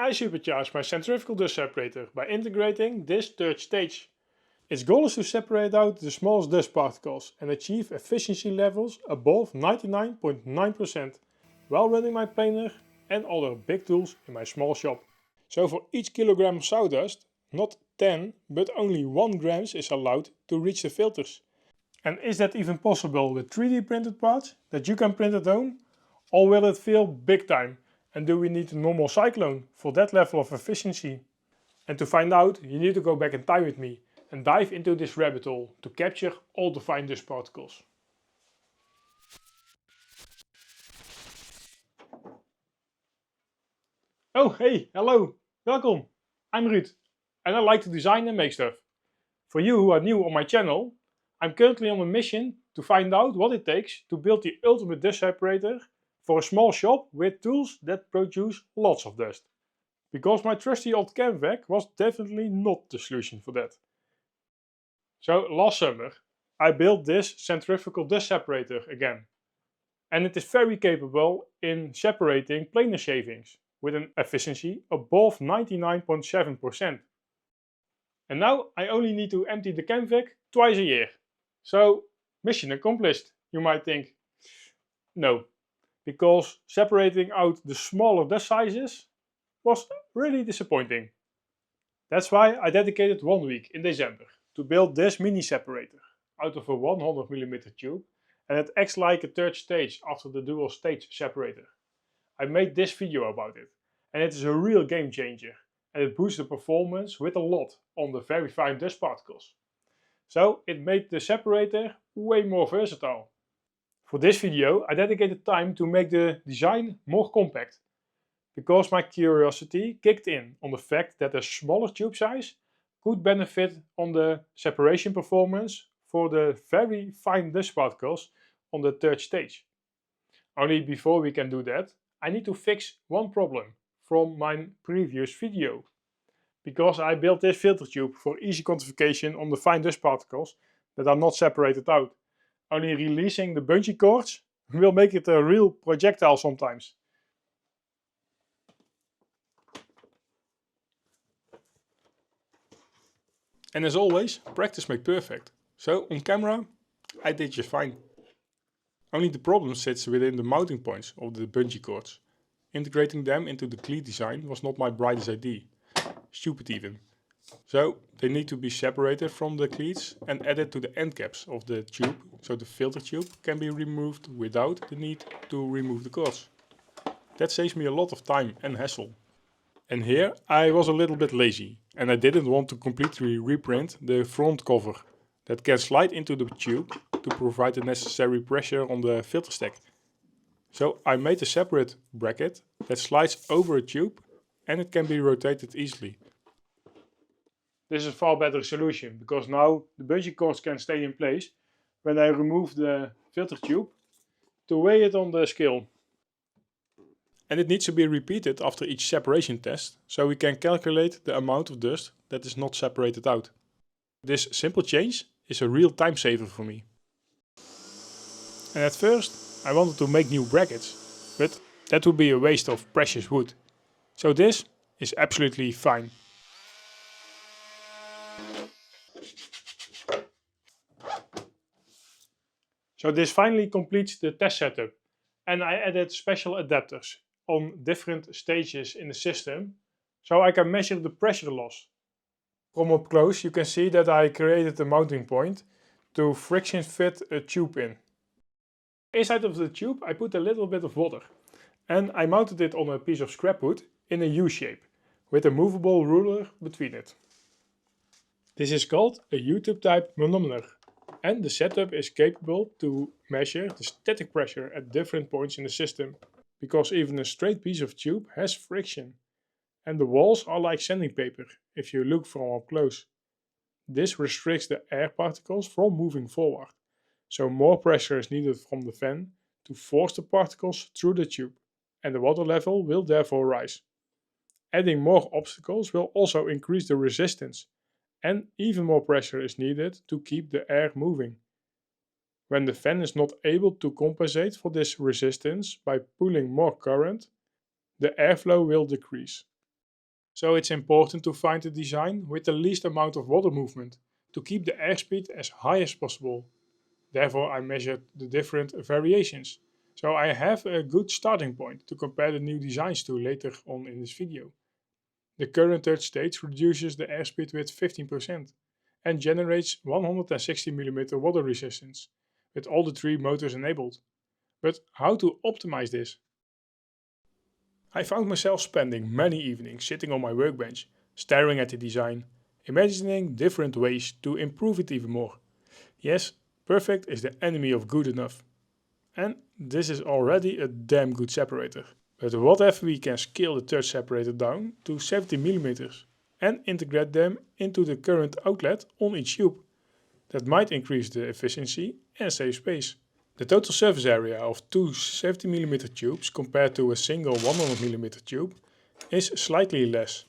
I supercharged my centrifugal dust separator by integrating this third stage. Its goal is to separate out the smallest dust particles and achieve efficiency levels above 99.9% while running my planer and other big tools in my small shop. So for each kilogram of sawdust, not 10 but only 1 grams is allowed to reach the filters. And is that even possible with 3D printed parts that you can print at home? Or will it fail big time? And do we need a normal cyclone for that level of efficiency? And to find out, you need to go back in time with me and dive into this rabbit hole to capture all the fine dust particles. Oh hey, hello, welcome. I'm Ruud and I like to design and make stuff. For you who are new on my channel, I'm currently on a mission to find out what it takes to build the ultimate dust separator for a small shop with tools that produce lots of dust. Because my trusty old ChemVac was definitely not the solution for that. So last summer I built this centrifugal dust separator again. And it is very capable in separating planer shavings with an efficiency above 99.7%. And now I only need to empty the ChemVac twice a year. So mission accomplished, you might think. No, because separating out the smaller dust sizes was really disappointing. That's why I dedicated 1 week in December to build this mini separator out of a 100mm tube, and it acts like a third stage after the dual stage separator. I made this video about it, and it is a real game changer, and it boosts the performance with a lot on the very fine dust particles. So it made the separator way more versatile. For this video I dedicated time to make the design more compact, because my curiosity kicked in on the fact that a smaller tube size could benefit on the separation performance for the very fine dust particles on the third stage. Only before we can do that, I need to fix one problem from my previous video. Because I built this filter tube for easy quantification on the fine dust particles that are not separated out. Only releasing the bungee cords will make it a real projectile sometimes. And as always, practice makes perfect. So on camera, I did just fine. Only the problem sits within the mounting points of the bungee cords. Integrating them into the cleat design was not my brightest idea. Stupid even. So they need to be separated from the cleats and added to the end caps of the tube, so the filter tube can be removed without the need to remove the cords. That saves me a lot of time and hassle. And here I was a little bit lazy and I didn't want to completely reprint the front cover that can slide into the tube to provide the necessary pressure on the filter stack. So I made a separate bracket that slides over a tube and it can be rotated easily. This is a far better solution because now the bungee cords can stay in place when I remove the filter tube to weigh it on the scale. And it needs to be repeated after each separation test, so we can calculate the amount of dust that is not separated out. This simple change is a real time saver for me. And at first I wanted to make new brackets, but that would be a waste of precious wood. So this is absolutely fine. So this finally completes the test setup, and I added special adapters on different stages in the system so I can measure the pressure loss. From up close you can see that I created a mounting point to friction fit a tube in. Inside of the tube I put a little bit of water and I mounted it on a piece of scrap wood in a U shape with a movable ruler between it. This is called a U-tube type manometer, and the setup is capable to measure the static pressure at different points in the system, because even a straight piece of tube has friction, and the walls are like sanding paper if you look from up close. This restricts the air particles from moving forward, so more pressure is needed from the fan to force the particles through the tube, and the water level will therefore rise. Adding more obstacles will also increase the resistance, and even more pressure is needed to keep the air moving. When the fan is not able to compensate for this resistance by pulling more current, the airflow will decrease. So it's important to find a design with the least amount of water movement to keep the airspeed as high as possible. Therefore, I measured the different variations. So I have a good starting point to compare the new designs to later on in this video. The current third stage reduces the airspeed with 15% and generates 160mm water resistance with all the 3 motors enabled. But how to optimize this? I found myself spending many evenings sitting on my workbench, staring at the design, imagining different ways to improve it even more. Yes, perfect is the enemy of good enough. And this is already a damn good separator. But what if we can scale the third separator down to 70mm and integrate them into the current outlet on each tube? That might increase the efficiency and save space. The total surface area of two 70mm tubes compared to a single 100mm tube is slightly less.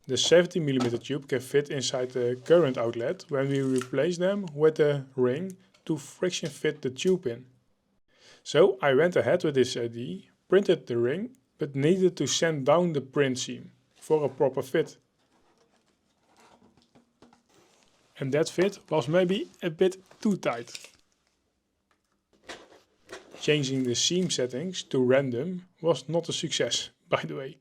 The 70mm tube can fit inside the current outlet when we replace them with a ring to friction fit the tube in. So I went ahead with this idea, printed the ring, but needed to sand down the print seam for a proper fit. And that fit was maybe a bit too tight. Changing the seam settings to random was not a success, by the way.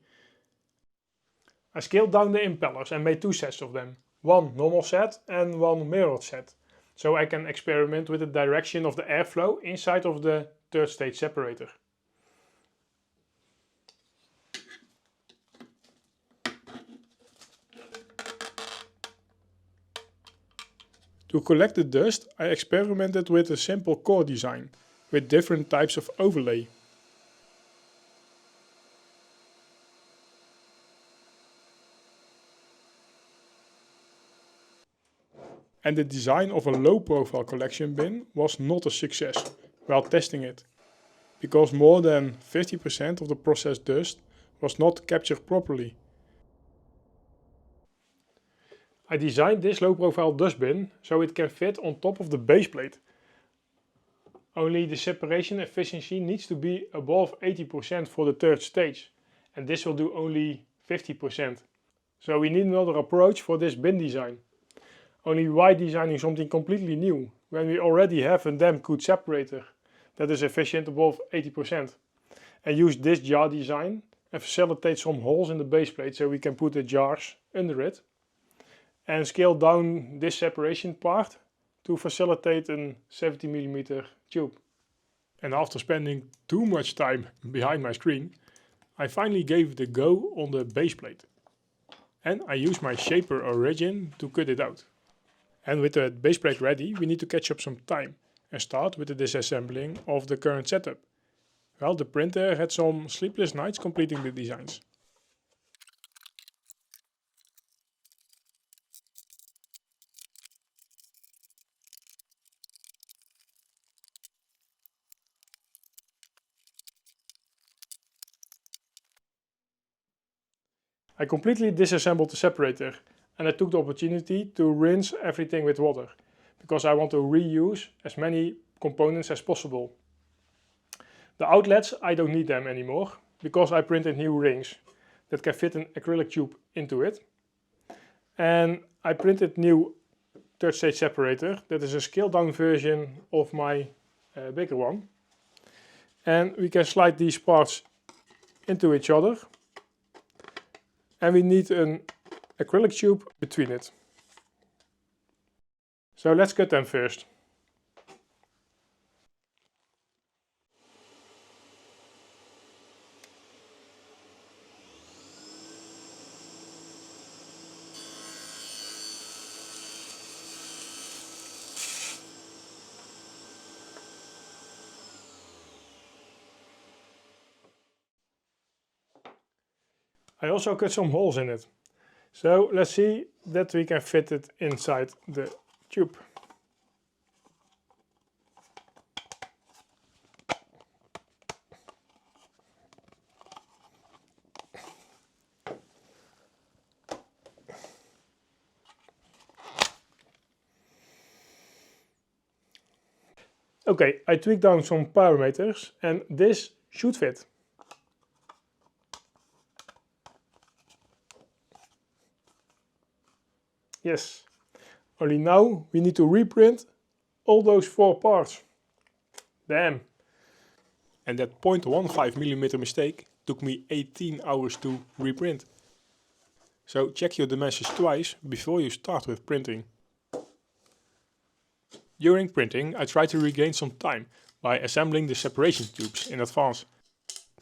I scaled down the impellers and made 2 sets of them. One normal set and one mirrored set. So I can experiment with the direction of the airflow inside of the third stage separator. To collect the dust, I experimented with a simple core design, with different types of overlay. And the design of a low profile collection bin was not a success while testing it, because more than 50% of the processed dust was not captured properly. I designed this low profile dust bin so it can fit on top of the base plate. Only the separation efficiency needs to be above 80% for the third stage, and this will do only 50%. So we need another approach for this bin design. Only why designing something completely new when we already have a damn good separator that is efficient above 80%? And use this jar design and facilitate some holes in the base plate so we can put the jars under it. And scale down this separation part to facilitate a 70mm tube. And after spending too much time behind my screen, I finally gave it a go on the base plate. And I used my Shaper Origin to cut it out. And with the base plate ready, we need to catch up some time and start with the disassembling of the current setup. Well, the printer had some sleepless nights completing the designs. I completely disassembled the separator and I took the opportunity to rinse everything with water, because I want to reuse as many components as possible. The outlets, I don't need them anymore, because I printed new rings that can fit an acrylic tube into it. And I printed new third stage separator that is a scaled down version of my bigger one. And we can slide these parts into each other. And we need an acrylic tube between it. So let's cut them first. I also cut some holes in it. So let's see that we can fit it inside the tube. Okay, I tweaked down some parameters and this should fit. Yes. Only now we need to reprint all those 4 parts. Damn. And that 0.15mm mistake took me 18 hours to reprint. So check your dimensions twice before you start with printing. During printing I try to regain some time by assembling the separation tubes in advance.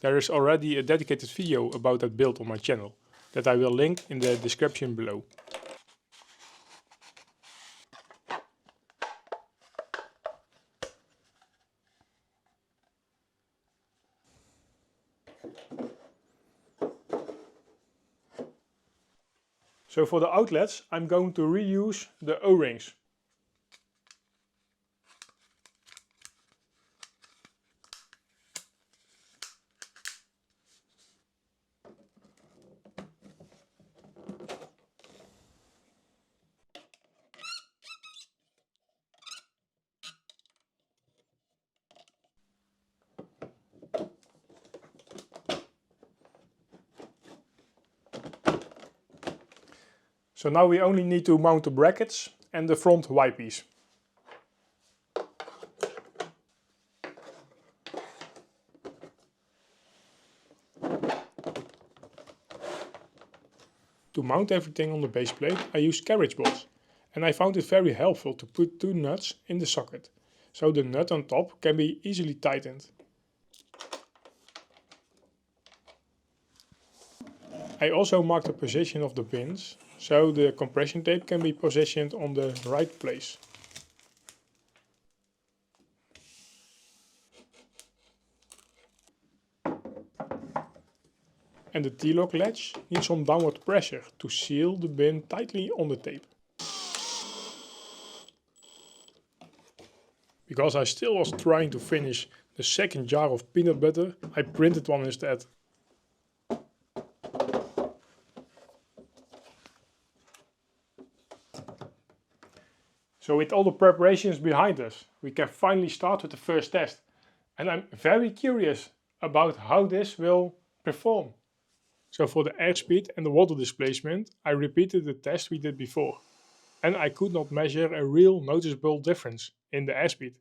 There is already a dedicated video about that build on my channel that I will link in the description below. So for the outlets I'm going to reuse the O-rings. So now we only need to mount the brackets and the front Y-piece. To mount everything on the base plate I use carriage bolts, and I found it very helpful to put 2 nuts in the socket, so the nut on top can be easily tightened. I also marked the position of the pins, so the compression tape can be positioned on the right place. And the T-lock latch needs some downward pressure to seal the bin tightly on the tape. Because I still was trying to finish the second jar of peanut butter, I printed one instead. So with all the preparations behind us, we can finally start with the first test. And I'm very curious about how this will perform. So for the airspeed and the water displacement, I repeated the test we did before. And I could not measure a real noticeable difference in the airspeed.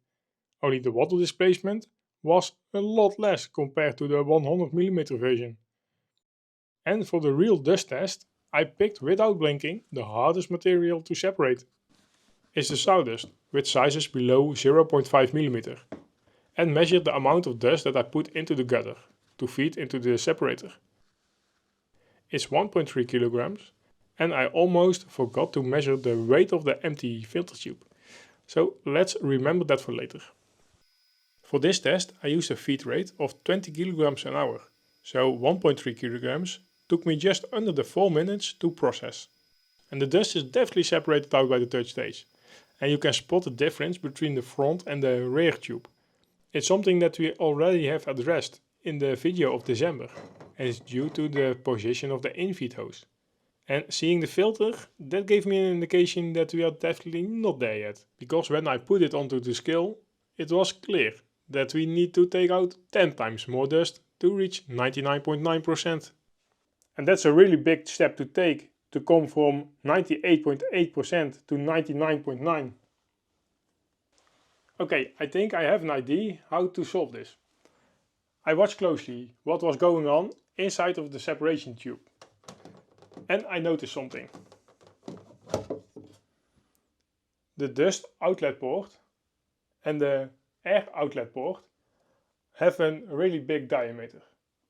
Only the water displacement was a lot less compared to the 100mm version. And for the real dust test, I picked without blinking the hardest material to separate. It's the sawdust, with sizes below 0.5mm, and measured the amount of dust that I put into the gutter to feed into the separator. It's 1.3 kilograms, and I almost forgot to measure the weight of the empty filter tube, so let's remember that for later. For this test I used a feed rate of 20 kilograms an hour, so 1.3 kilograms took me just under the 4 minutes to process. And the dust is definitely separated out by the third stage. And you can spot the difference between the front and the rear tube. It's something that we already have addressed in the video of December, and it's due to the position of the infeed hose. And seeing the filter, that gave me an indication that we are definitely not there yet, because when I put it onto the scale, it was clear that we need to take out 10 times more dust to reach 99.9%. And that's a really big step to take, to come from 98.8% to 99.9%. Okay, I think I have an idea how to solve this. I watched closely what was going on inside of the separation tube. And I noticed something. The dust outlet port and the air outlet port have a really big diameter.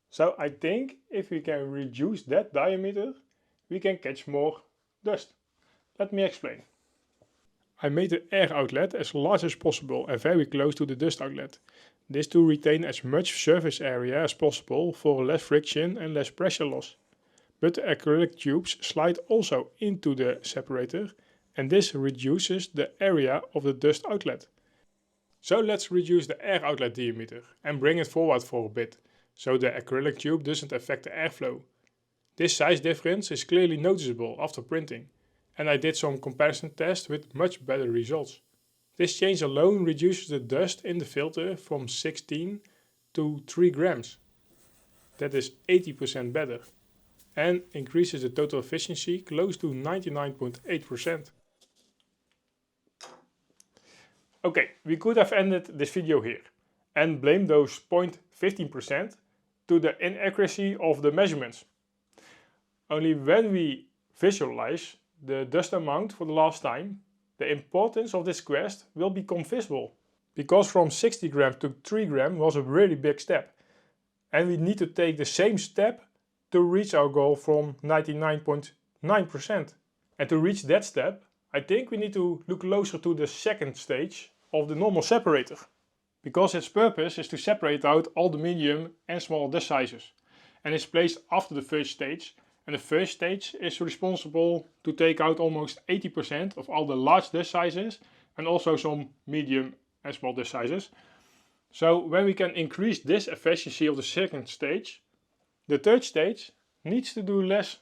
So I think if we can reduce that diameter, we can catch more dust. Let me explain. I made the air outlet as large as possible and very close to the dust outlet. This to retain as much surface area as possible for less friction and less pressure loss. But the acrylic tubes slide also into the separator, and this reduces the area of the dust outlet. So let's reduce the air outlet diameter and bring it forward for a bit, so the acrylic tube doesn't affect the airflow. This size difference is clearly noticeable after printing, and I did some comparison tests with much better results. This change alone reduces the dust in the filter from 16 to 3 grams. That is 80% better. and increases the total efficiency close to 99.8%. Okay, we could have ended this video here and blame those 0.15% to the inaccuracy of the measurements. Only when we visualize the dust amount for the last time, the importance of this quest will become visible. Because from 60 grams to 3 grams was a really big step. And we need to take the same step to reach our goal from 99.9%. And to reach that step, I think we need to look closer to the second stage of the normal separator. Because its purpose is to separate out all the medium and small dust sizes. And it's placed after the first stage. And the first stage is responsible to take out almost 80% of all the large dust sizes and also some medium and small dust sizes. So when we can increase this efficiency of the second stage, the third stage needs to do less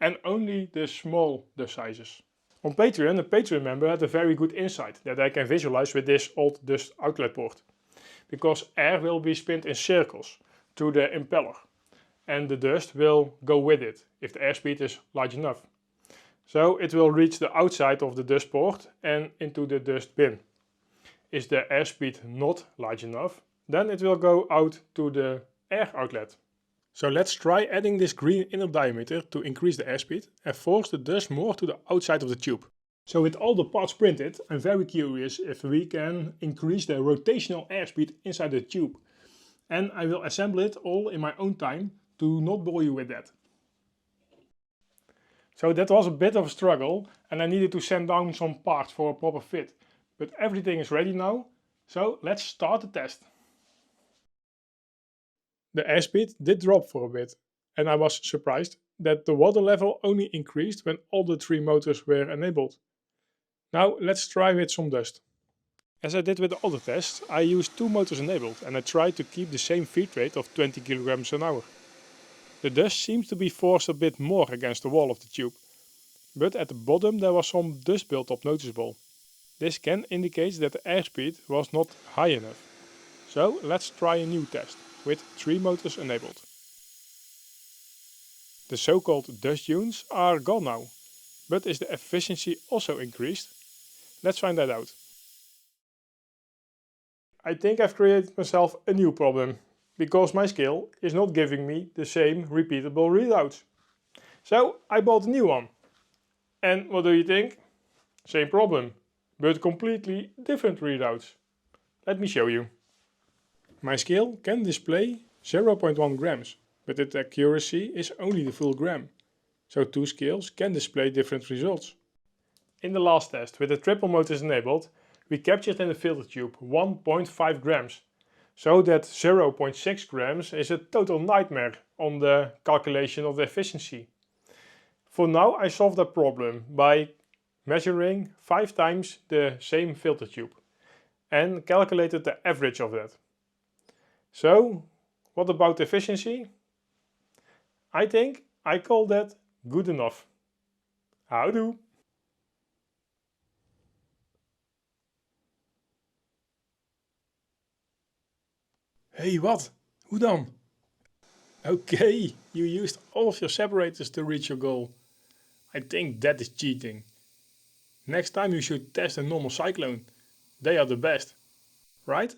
and only the small dust sizes. On Patreon, a Patreon member had a very good insight that I can visualize with this old dust outlet port. Because air will be spinned in circles through the impeller. And the dust will go with it if the airspeed is large enough. So it will reach the outside of the dust port and into the dust bin. Is the airspeed not large enough, then it will go out to the air outlet. So let's try adding this green inner diameter to increase the airspeed and force the dust more to the outside of the tube. So with all the parts printed, I'm very curious if we can increase the rotational airspeed inside the tube. And I will assemble it all in my own time to not bore you with that. So that was a bit of a struggle and I needed to send down some parts for a proper fit. But everything is ready now, so let's start the test. The airspeed did drop for a bit and I was surprised that the water level only increased when all the 3 motors were enabled. Now let's try with some dust. As I did with the other tests, I used 2 motors enabled and I tried to keep the same feed rate of 20 kg an hour. The dust seems to be forced a bit more against the wall of the tube, but at the bottom there was some dust build-up noticeable. This can indicate that the airspeed was not high enough. So let's try a new test with 3 motors enabled. The so-called dust dunes are gone now, but is the efficiency also increased? Let's find that out. I think I've created myself a new problem, because my scale is not giving me the same repeatable readouts. So I bought a new one. And what do you think? Same problem, but completely different readouts. Let me show you. My scale can display 0.1 grams, but its accuracy is only the full gram. So 2 scales can display different results. In the last test, with the triple motors enabled, we captured in the filter tube 1.5 grams. So that 0.6 grams is a total nightmare on the calculation of the efficiency. For now I solved that problem by measuring 5 times the same filter tube and calculated the average of that. So what about efficiency? I think I call that good enough. Houdoe! Hey, wat? Hoe dan? Okay, you used all of your separators to reach your goal. I think that is cheating. Next time you should test a normal cyclone. They are the best, right?